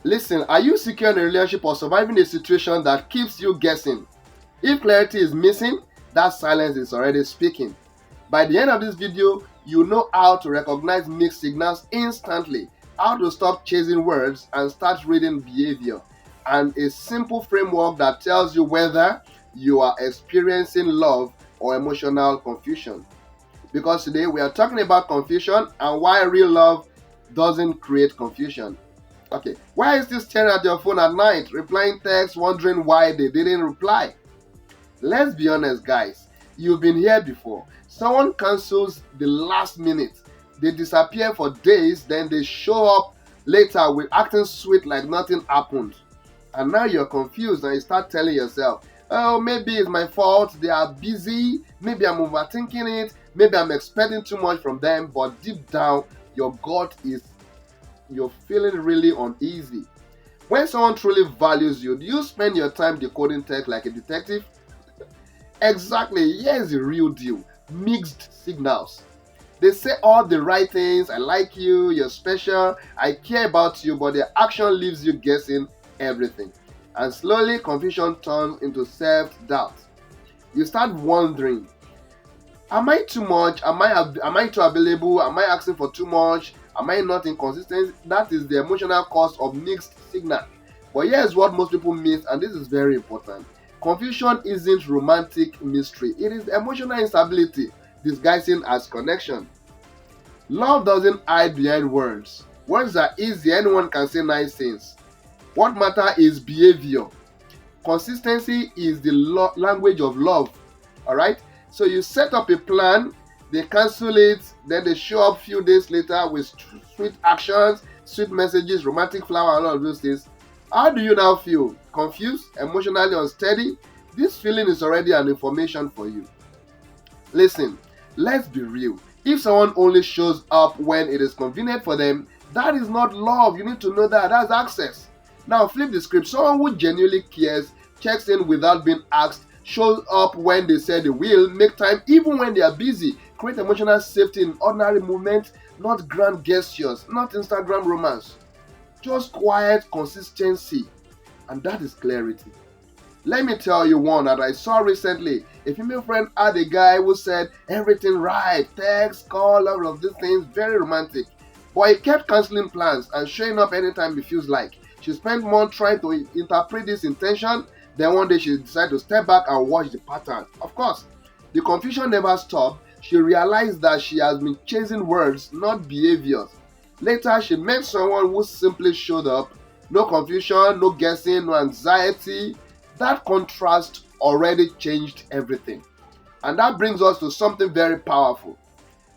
Listen, are you secure in a relationship or surviving a situation that keeps you guessing? If clarity is missing, that silence is already speaking. By the end of this video, you know how to recognize mixed signals instantly, how to stop chasing words and start reading behavior, and a simple framework that tells you whether you are experiencing love or emotional confusion. Because today we are talking about confusion and why real love doesn't create confusion. Okay, why is this staring at your phone at night, replying texts, wondering why they didn't reply? Let's be honest, guys. You've been here before. Someone cancels the last minute. They disappear for days, then they show up later with acting sweet like nothing happened. And now you're confused and you start telling yourself, oh, maybe it's my fault. They are busy. Maybe I'm overthinking it. Maybe I'm expecting too much from them. But deep down, your gut is, you're feeling really uneasy. When someone truly values you, do you spend your time decoding text like a detective? Exactly, here's the real deal. Mixed signals. They say all the right things. I like you, you're special, I care about you, but their action leaves you guessing everything. And slowly, confusion turns into self-doubt. You start wondering, am I too much? Am I too available? Am I asking for too much? Am I not inconsistent? That is the emotional cost of mixed signal. But here's what most people miss, and this is very important. Confusion isn't romantic mystery, it is emotional instability disguising as connection. Love doesn't hide behind words. Words are easy, anyone can say nice things. What matters is behavior. Consistency is the language of love. Alright? So you set up a plan, they cancel it, then they show up a few days later with sweet actions, sweet messages, romantic flower, and all of those things. How do you now feel? Confused? Emotionally unsteady? This feeling is already an information for you. Listen, let's be real. If someone only shows up when it is convenient for them, that is not love. You need to know that. That's access. Now flip the script. Someone who genuinely cares, checks in without being asked, shows up when they say they will, make time even when they are busy, create emotional safety in ordinary movements, not grand gestures, not Instagram romance. Just quiet consistency. And that is clarity. Let me tell you one that I saw recently. A female friend had a guy who said everything right, text, call, all of these things, very romantic. But he kept cancelling plans and showing up anytime he feels like. She spent months trying to interpret this intention. Then one day she decided to step back and watch the pattern. Of course, the confusion never stopped. She realized that she has been chasing words, not behaviors. Later, she met someone who simply showed up. No confusion, no guessing, no anxiety. That contrast already changed everything. And that brings us to something very powerful.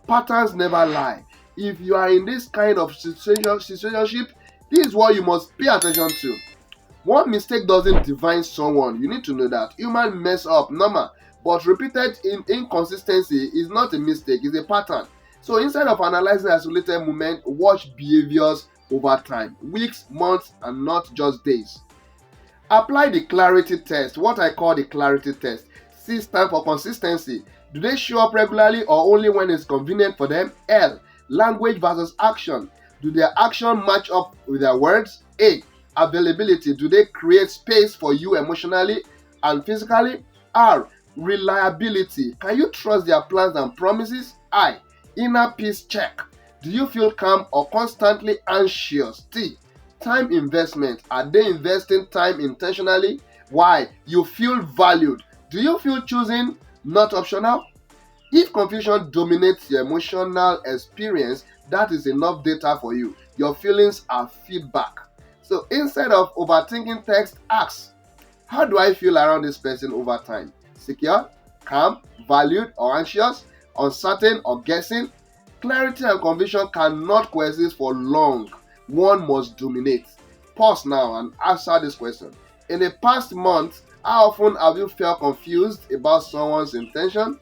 Patterns never lie. If you are in this kind of situationship, this is what you must pay attention to. One mistake doesn't define someone. You need to know that. Human mess up, normal. But repeated inconsistency is not a mistake, it's a pattern. So instead of analyzing isolated moments, watch behaviors over time, weeks, months, and not just days. Apply the C.L.A.R.I.T.Y test, what I call the C.L.A.R.I.T.Y test. C stands for consistency. Do they show up regularly or only when it's convenient for them? L, language versus action. Do their action match up with their words? A, availability. Do they create space for you emotionally and physically? R, reliability. Can you trust their plans and promises? I, inner peace check. Do you feel calm or constantly anxious? T, time investment. Are they investing time intentionally? Why? You feel valued. Do you feel chosen, not optional? If confusion dominates your emotional experience, that is enough data for you. Your feelings are feedback. So instead of overthinking text, ask, how do I feel around this person over time? Secure, calm, valued, or anxious? Uncertain or guessing? Clarity and conviction cannot coexist for long. One must dominate. Pause now and answer this question. In the past month, how often have you felt confused about someone's intention?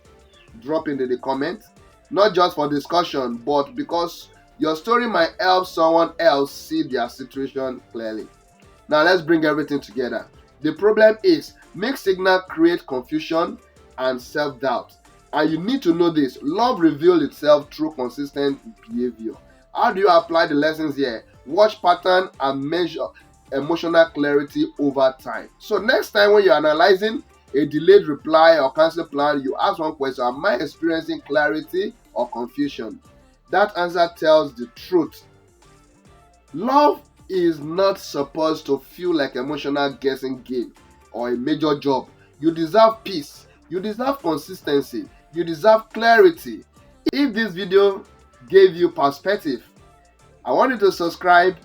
Drop into the comment. Not just for discussion, but because your story might help someone else see their situation clearly. Now let's bring everything together. The problem is mixed signal create confusion and self-doubt. And you need to know this. Love reveals itself through consistent behavior. How do you apply the lessons here? Watch pattern and measure. emotional clarity over time. So next time when you're analyzing a delayed reply or cancel plan, you ask one question: am I experiencing clarity or confusion? That answer tells the truth. Love is not supposed to feel like emotional guessing game or a major job. You deserve peace. You deserve consistency. You deserve clarity. If this video gave you perspective, I want you to subscribe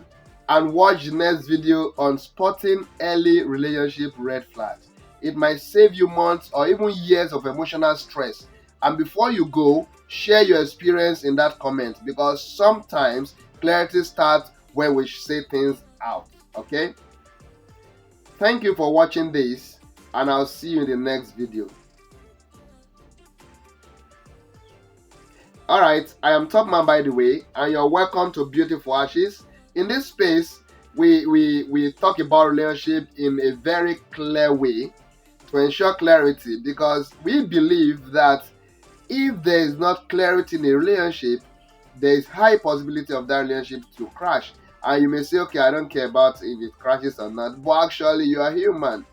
and watch the next video on spotting early relationship red flags. It might save you months or even years of emotional stress. And before you go, share your experience in that comment, because sometimes clarity starts when we say things out. Okay? Thank you for watching this, and I'll see you in the next video. Alright, I am Topman, by the way, and you're welcome to Beautiful Ashes. In this space, we talk about relationship in a very clear way to ensure clarity, because we believe that if there is not clarity in a relationship, there is high possibility of that relationship to crash. And you may say, okay, I don't care about if it crashes or not, but actually you are human.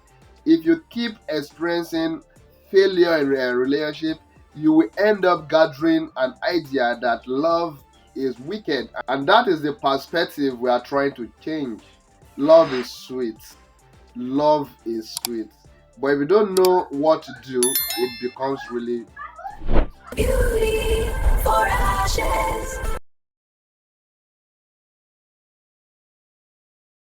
If you keep experiencing failure in a relationship, you will end up gathering an idea that love is wicked, and that is the perspective we are trying to change. Love is sweet. Love is sweet. But if you don't know what to do, it becomes really Beauty for ashes.